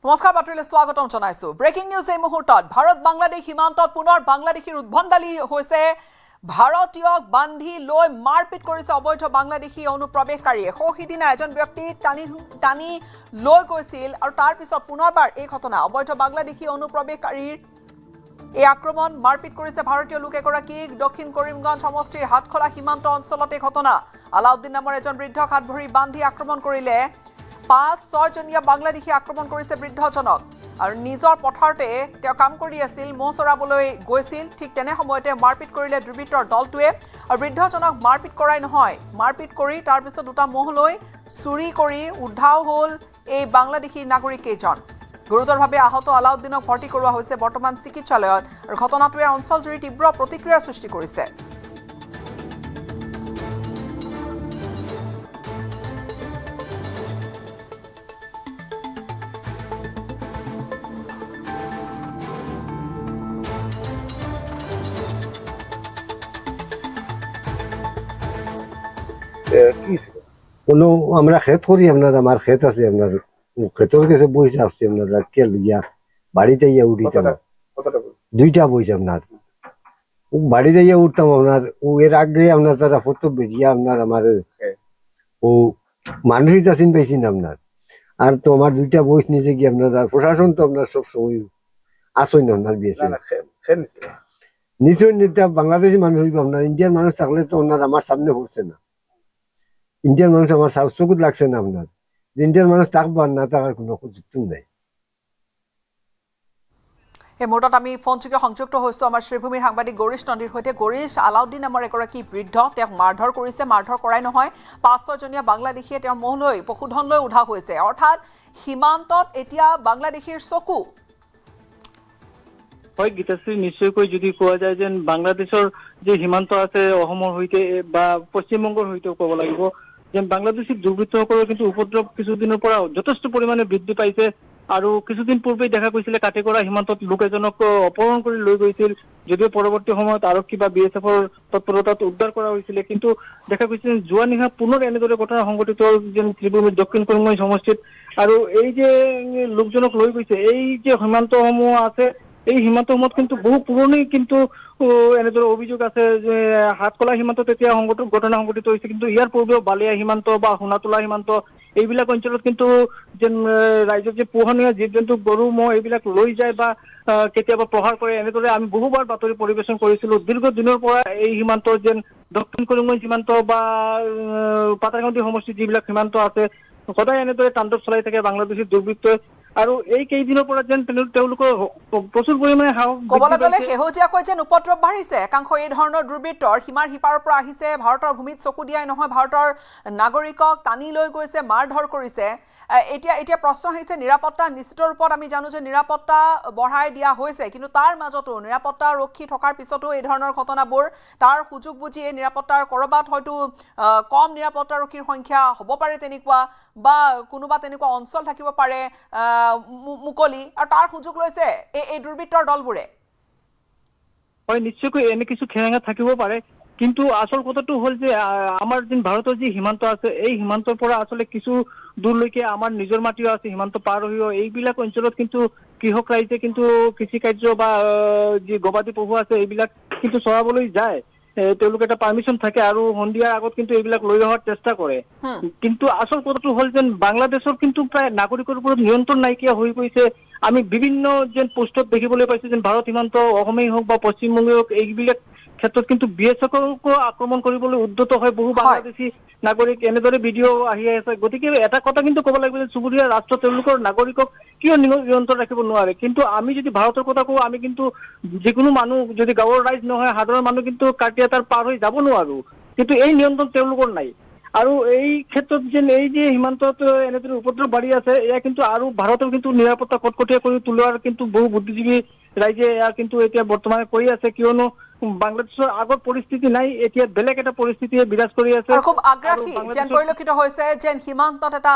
নমস্কাৰ বাতৰিলৈ স্বাগতম জনাইছো। ব্ৰেকিং নিউজ এই মুহূৰ্তত ভাৰত বাংলাদেশ সীমান্তত পুনৰ বাংলাদেশীৰ উদ্ভণ্ডালি হৈছে। ভাৰতীয়ক বান্ধি লৈ মাৰপিট কৰিছে অবৈধ বাংলাদেশী অনুপ্ৰৱেশকাৰীয়ে। সৌহিদিনা এজন ব্যক্তিক টানি লৈ গৈছিল আৰু তাৰ পিছত পুনৰবাৰ এই ঘটনা অবৈধ বাংলাদেশী অনুপ্ৰৱেশকাৰীৰ এই আক্ৰমণ মাৰপিট কৰিছে ভাৰতীয় লোক এগৰাকীক। দক্ষিণ কৰিমগঞ্জ সমষ্টিৰ হাতখোলা সীমান্ত অঞ্চলতে ঘটনা। আলাউদ্দিন নামৰ এজন বৃদ্ধক হাত ভৰি বান্ধি আক্ৰমণ কৰিলে। ৫-৬ জনীয়া বাংলাদেশী আক্ৰমণ কৰিছে বৃদ্ধজনক আৰু নিজৰ পথাৰতে তেওঁ কাম কৰি আছিল, মহ চৰাবলৈ গৈছিল। ঠিক তেনে সময়তে মাৰপিট কৰিলে দুৰ্বৃত্তৰ দলটোৱে আৰু বৃদ্ধজনক মাৰপিট কৰাই নহয়, মাৰপিট কৰি তাৰপিছত দুটা মহ লৈ চুৰি কৰি উদ্ধাৰ হ'ল এই বাংলাদেশী নাগৰিক কেইজন। গুৰুতৰভাৱে আহত আলাউদ্দিনক ভৰ্তি কৰোৱা হৈছে বৰ্তমান চিকিৎসালয়ত আৰু ঘটনাটোৱে অঞ্চলজুৰি তীব্ৰ প্ৰতিক্ৰিয়াৰ সৃষ্টি কৰিছে। কোনো আমরা ক্ষেত করি, আমার ক্ষেত আছে, আপনার ক্ষেতের কাছে বইসা আসছি, আপনার কে লইয়া বাড়িতে ইয়া উঠিতাম, দুইটা বইস আপনার বাড়িতে ইয়া উঠতাম। আপনার ও এর আগে আপনার তারা ফটো বেরিয়া আপনার আমার ও মানুষই চাষিন পাইছি না আপনার। আর তো আমার দুইটা বইস নিচে গিয়ে আপনার প্রশাসন তো আপনার সব সময় আসই না আপনার বিয়েছে নিশ্চয় নিতে বাংলাদেশি মানুষ হইব। আপনার ইন্ডিয়ান মানুষ থাকলে তো আপনার আমার সামনে পড়ছে না। ইন্ডিয়ান মানুষ আমার চকুত লাগছে না আপনার, ইন্ডিয়ান মানুষ থাকবো আর না থাকার কোনো যুক্তি নাই। এই মুহূৰ্তত আমি ফোনযোগে সংযুক্ত হৈছোঁ আমাৰ শ্ৰীভূমিৰ সাংবাদিক গৌৰীশ নন্দীৰ সৈতে। গৌৰীশ, আলাউদ্দিন নামৰ এগৰাকী বৃদ্ধ, তেওঁক মাৰধৰ কৰিছে, মাৰধৰ কৰাই নহয়, ৫-৬ জনীয়া বাংলাদেশীয়ে তেওঁৰ মহ লৈ পশুধন লৈ উধা হৈছে। অৰ্থাৎ সীমান্তত এতিয়া বাংলাদেশীৰ চকু। হয় গীতাশ্ৰী, নিশ্চয়কৈ যদি কোৱা যায় যেন বাংলাদেশৰ যে সীমান্ত আছে অসমৰ সৈতে বা পশ্চিমবংগৰ সৈতেও ক'ব লাগিব যেন বাংলাদেশী দুৰ্বৃত্তসকলৰ কিন্তু উপদ্ৰৱ কিছুদিনৰ পৰা যথেষ্ট পৰিমাণে বৃদ্ধি পাইছে। আৰু কিছুদিন পূৰ্বেই দেখা গৈছিলে কাটেকৰা সীমান্তত লোক এজনক অপহৰণ কৰি লৈ গৈছিল, যদিও পৰৱৰ্তী সময়ত আৰক্ষী বা BSFৰ তৎপৰতাত উদ্ধাৰ কৰা হৈছিলে। কিন্তু দেখা গৈছিল যোৱা নিশা পুনৰ এনেদৰে ঘটনা সংঘটিত হ'ল যেন ত্ৰিপুৰাৰ দক্ষিণ কৰিমগঞ্জ সমষ্টিত। আৰু এই যে লোকজনক লৈ গৈছে, এই যে সীমান্তসমূহ আছে, এই সীমান্তসমূহত কিন্তু বহু পুৰণি কিন্তু এনেদৰে অভিযোগ আছে যে হাতকলা সীমান্তত এতিয়া ঘটনা সংঘটিত হৈছে। কিন্তু ইয়াৰ পূৰ্বেও বালিয়া সীমান্ত বা সোণাতোলা সীমান্ত এইবিলাক অঞ্চলত কিন্তু যেন ৰাজ্যত যে পোহনীয়া জীৱ জন্তু গৰু ম'হ এইবিলাক লৈ যায় বা কেতিয়াবা প্ৰহাৰ কৰে, এনেদৰে আমি বহুবাৰ বাতৰি পৰিৱেশন কৰিছিলো। দীৰ্ঘ দিনৰ পৰা এই সীমান্ত যেন দক্ষিণ কৰিমগঞ্জ সীমান্ত বা পাটাকান্দি সমষ্টিত যিবিলাক সীমান্ত আছে সদায় এনেদৰে তাণ্ডৱ চলাই থাকে বাংলাদেশী দুৰ্বৃত্তই। আৰু এই কেইদিনৰ পৰা যেন তেওঁলোকৰ প্ৰচুৰ পৰিমাণে ক'বলৈ গ'লে শেহতীয়াকৈ যেন উপদ্ৰৱ বাঢ়িছে। একাংশ এই ধৰণৰ দুৰ্বৃত্তৰ সীমাৰ সিপাৰৰ পৰা আহিছে, ভাৰতৰ ভূমিত চকু দিয়াই নহয়, ভাৰতৰ নাগৰিকক টানি লৈ গৈছে, মাৰধৰ কৰিছে। এতিয়া প্ৰশ্ন আহিছে নিৰাপত্তা। নিশ্চিত ৰূপত আমি জানো যে নিৰাপত্তা বঢ়াই দিয়া হৈছে, কিন্তু তাৰ মাজতো নিৰাপত্তা ৰক্ষী থকাৰ পিছতো এই ধৰণৰ ঘটনাবোৰ তাৰ সুযোগ বুজি এই নিৰাপত্তাৰ ক'ৰবাত হয়তো কম নিৰাপত্তাৰক্ষীৰ সংখ্যা হ'ব পাৰে তেনেকুৱা, বা কোনোবা তেনেকুৱা অঞ্চল থাকিব পাৰে মুকলি, আৰু তাৰ সুযোগ লৈছে এই দুৰ্বৃত্তৰ দলবোৰে। হয় নিশ্চয়কৈ এনে কিছু খেঙা থাকিব পাৰে, কিন্তু আচল কথাটো হ'ল যে আমাৰ যেন ভাৰতৰ যি সীমান্ত আছে এই সীমান্তৰ পৰা আচলতে কিছু দূৰলৈকে আমাৰ নিজৰ মাটিও আছে, সীমান্ত পাৰ হৈও এইবিলাক অঞ্চলত কিন্তু কৃষক ৰাইজে কিন্তু কৃষি কাৰ্য বা যি গবাদি পশু আছে এইবিলাক কিন্তু চৰাবলৈ যায়। তেওঁলোকে এটা পাৰ্মিশ্যন থাকে আৰু সন্ধিয়াৰ আগত কিন্তু এইবিলাক লৈ অহাৰ চেষ্টা কৰে। কিন্তু আচল কথাটো হ'ল যেন বাংলাদেশৰ কিন্তু প্ৰায় নাগৰিকৰ ওপৰত নিয়ন্ত্ৰণ নাইকিয়া হৈ গৈছে। আমি বিভিন্ন যেন পোষ্টত দেখিবলৈ পাইছো যেন ভাৰত সীমান্ত অসমেই হওক বা পশ্চিমবংগই হওক এইবিলাক ক্ষেত্ৰত কিন্তু BSFকো আক্ৰমণ কৰিবলৈ উদ্যত হয় বহু বাংলাদেশী নাগৰিক, এনেদৰে ভিডিঅ' আহি আছে। গতিকে এটা কথা কিন্তু ক'ব লাগিব যে চুবুৰীয়া ৰাষ্ট্ৰ তেওঁলোকৰ নাগৰিকক কিয় নিয়ন্ত্ৰণ ৰাখিব নোৱাৰে। কিন্তু আমি যদি ভাৰতৰ কথা কওঁ, আমি কিন্তু যিকোনো মানুহ যদি গাঁৱৰ ৰাইজ নহয় সাধাৰণ মানুহ কিন্তু কাৰ্টিয়া তাৰ পাৰ হৈ যাব নোৱাৰো, কিন্তু এই নিয়ন্ত্ৰণ তেওঁলোকৰ নাই। আৰু এই ক্ষেত্ৰত যেন এই যে সীমান্তত এনেদৰে উপদ্ৰৱ বাঢ়ি আছে, এয়া কিন্তু আৰু ভাৰতৰ কিন্তু নিৰাপত্তা কটকটীয়া কৰি তোলাৰ কিন্তু বহু বুদ্ধিজীৱী ৰাইজে এয়া কিন্তু এতিয়া বৰ্তমানে কৰি আছে। কিয়নো বাংলাদেশৰ আগৰ পৰিস্থিতি নাই, এতিয়া বেলেগ এটা পৰিস্থিতিয়ে বিৰাজ কৰি আছে। খুব আগ্ৰাসী যেন পৰিলক্ষিত হৈছে, যেন সীমান্তত এটা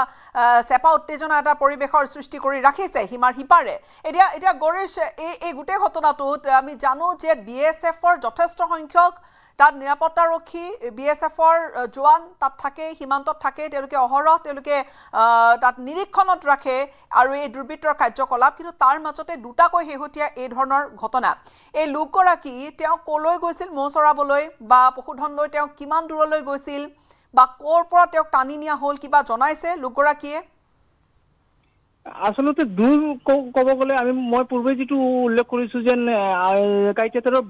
চেপা উত্তেজনা এটা পৰিৱেশৰ সৃষ্টি কৰি ৰাখিছে সীমাৰ সিপাৰে। এতিয়া গৌৰীশ, এই গোটেই ঘটনাটোত আমি জানো যে BSFৰ যথেষ্ট সংখ্যক তাত নিৰাপত্তাৰক্ষী BSFৰ জোৱান তাত থাকে, সীমান্তত থাকে, তেওঁলোকে অহৰহ তেওঁলোকে তাত নিৰীক্ষণত ৰাখে আৰু এই দুৰ্বৃত্তৰ কাৰ্যকলাপ। কিন্তু তাৰ মাজতে দুটাকৈ শেহতীয়া এই ধৰণৰ ঘটনা। এই লোকগৰাকী তেওঁ কলৈ গৈছিল মৌ চৰাবলৈ বা পশুধন লৈ তেওঁ কিমান দূৰলৈ গৈছিল বা ক'ৰ পৰা তেওঁক টানি নিয়া হ'ল, কিবা জনাইছে লোকগৰাকীয়ে? আসলতে দূৰ ক'ব গ'লে মই পূৰ্বে যিটো উল্লেখ কৰিছোঁ যেন কাইটেতৰৰ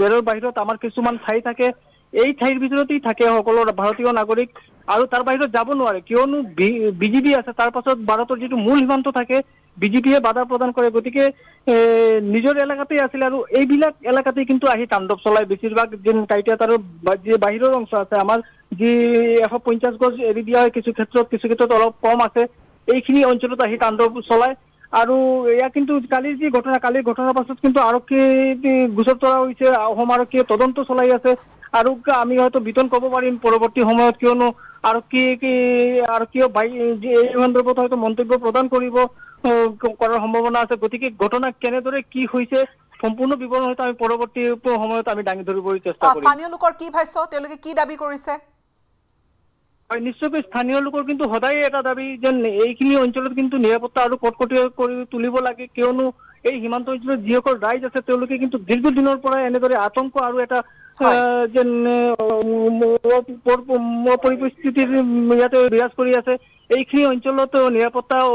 বেৰৰ বাহিৰত আমাৰ কিছুমান ঠাই থাকে, এই ঠাইৰ ভিতৰতেই থাকে সকলো ভাৰতীয় নাগৰিক আৰু তাৰ বাহিৰত যাব নোৱাৰে, কিয়নো BGP আছে। তাৰ পাছত ভাৰতৰ যিটো মূল সীমান্ত থাকে BGPয়ে বাধা প্ৰদান কৰে, গতিকে নিজৰ এলেকাতেই আছিল আৰু এইবিলাক এলেকাতেই কিন্তু আহি তাণ্ডৱ চলাই। বেছিভাগ যেন কাইটেতৰৰ যি বাহিৰৰ অংশ আছে, আমাৰ যি 150 গজ এৰি দিয়া হয়, কিছু ক্ষেত্ৰত অলপ কম আছে, এইখিনি অঞ্চলত আহি তাণ্ডৱ চলায়। আৰু এয়া কিন্তু কালিৰ ঘটনাৰ পাছত কিন্তু আৰক্ষী গোচৰ তৰা হৈছে, অসম আৰক্ষীয়ে তদন্ত চলাই আছে আৰু আমি হয়তো বিতন ক'ব পাৰিম পৰৱৰ্তী সময়ত, কিয়নো আৰক্ষীয়ে এই সন্দৰ্ভত হয়তো মন্তব্য প্ৰদান কৰাৰ সম্ভাৱনা আছে। গতিকে ঘটনা কেনেদৰে কি হৈছে সম্পূৰ্ণ বিৱৰণ হয়তো আমি পৰৱৰ্তী সময়ত আমি দাঙি ধৰিবলৈ চেষ্টা কৰিম। স্থানীয় লোকৰ কি ভাষ্য, তেওঁলোকে কি দাবী কৰিছে? হয়, নিশ্চয়কৈ স্থানীয় লোকৰ কিন্তু সদায় এটা দাবী যেন এইখিনি অঞ্চলত কিন্তু নিৰাপত্তা আৰু কটকটীয়া কৰি তুলিব লাগে, কিয়নো এই সীমান্ত অঞ্চলত যিসকল ৰাইজ আছে তেওঁলোকে কিন্তু দীৰ্ঘদিনৰ পৰা এনেদৰে আতংক আৰু এটা যেন পৰিস্থিতিৰ ইয়াতে বিৰাজ কৰি আছে। এইখিনি অঞ্চলত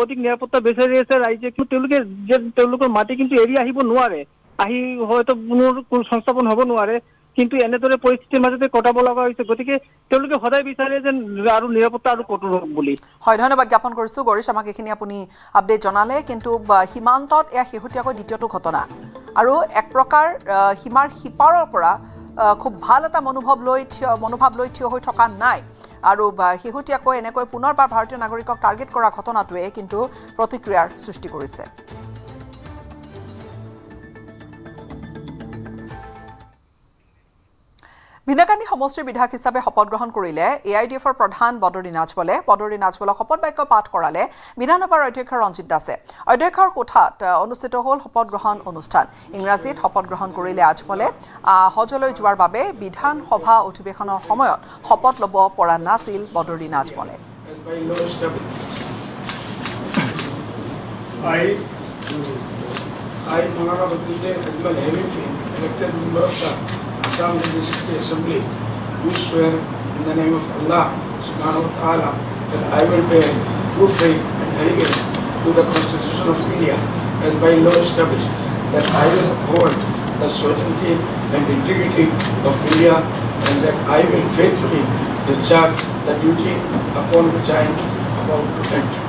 অধিক নিৰাপত্তা বিচাৰি আছে ৰাইজে, তেওঁলোকে যেন তেওঁলোকৰ মাটি কিন্তু এৰি আহিব নোৱাৰে, আহি হয়তো কোনো সংস্থাপন হ'ব নোৱাৰে, কিন্তু এনেদৰে পৰিস্থিতিৰ মাজতে কটাব লগা হৈছে। গতিকে তেওঁলোকে সদায় বিচাৰে যেন আৰু নিৰাপত্তা আৰু কঠোৰ হওক বুলি। হয়, ধন্যবাদ জ্ঞাপন কৰিছোঁ গৰিশ, আমাক এইখিনি আপুনি আপডেট জনালে। কিন্তু সীমান্তত এয়া শেহতীয়াকৈ দ্বিতীয়টো ঘটনা আৰু এক প্ৰকাৰ সীমাৰ সিপাৰৰ পৰা খুব ভাল এটা মনোভাৱ লৈ থিয় হৈ থকা নাই আৰু শেহতীয়াকৈ এনেকৈ পুনৰবাৰ ভাৰতীয় নাগৰিকক টাৰ্গেট কৰা ঘটনাটোৱে কিন্তু প্ৰতিক্ৰিয়াৰ সৃষ্টি কৰিছে। ভিন্নাকান্দি সমষ্টিৰ বিধায়ক হিচাপে শপত গ্ৰহণ কৰিলে AIDFৰ প্ৰধান বদৰুদ্দিন আজমলে। বদৰুদ্দিন আজমলক শপত বাক্য পাঠ কৰালে বিধানসভাৰ অধ্যক্ষ ৰঞ্জিত দাসে। অধ্যক্ষৰ কোঠাত অনুষ্ঠিত হ'ল শপত গ্ৰহণ অনুষ্ঠান। ইংৰাজীত শপত গ্ৰহণ কৰিলে আজমলে। হজলৈ যোৱাৰ বাবে বিধানসভা অধিৱেশনৰ সময়ত শপত ল'ব পৰা নাছিল বদৰুদ্দিন আজমলে। Assam Legislative Assembly do swear in the name of Allah subhanahu wa ta'ala that I will bear true faith and allegiance to the Constitution of India as by law established, that I will uphold the sovereignty and integrity of India, and that I will faithfully discharge the duty upon which I am about to enter.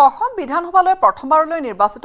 Assam বিধানসভালৈ প্ৰথমবাৰলৈ নিৰ্বাচিত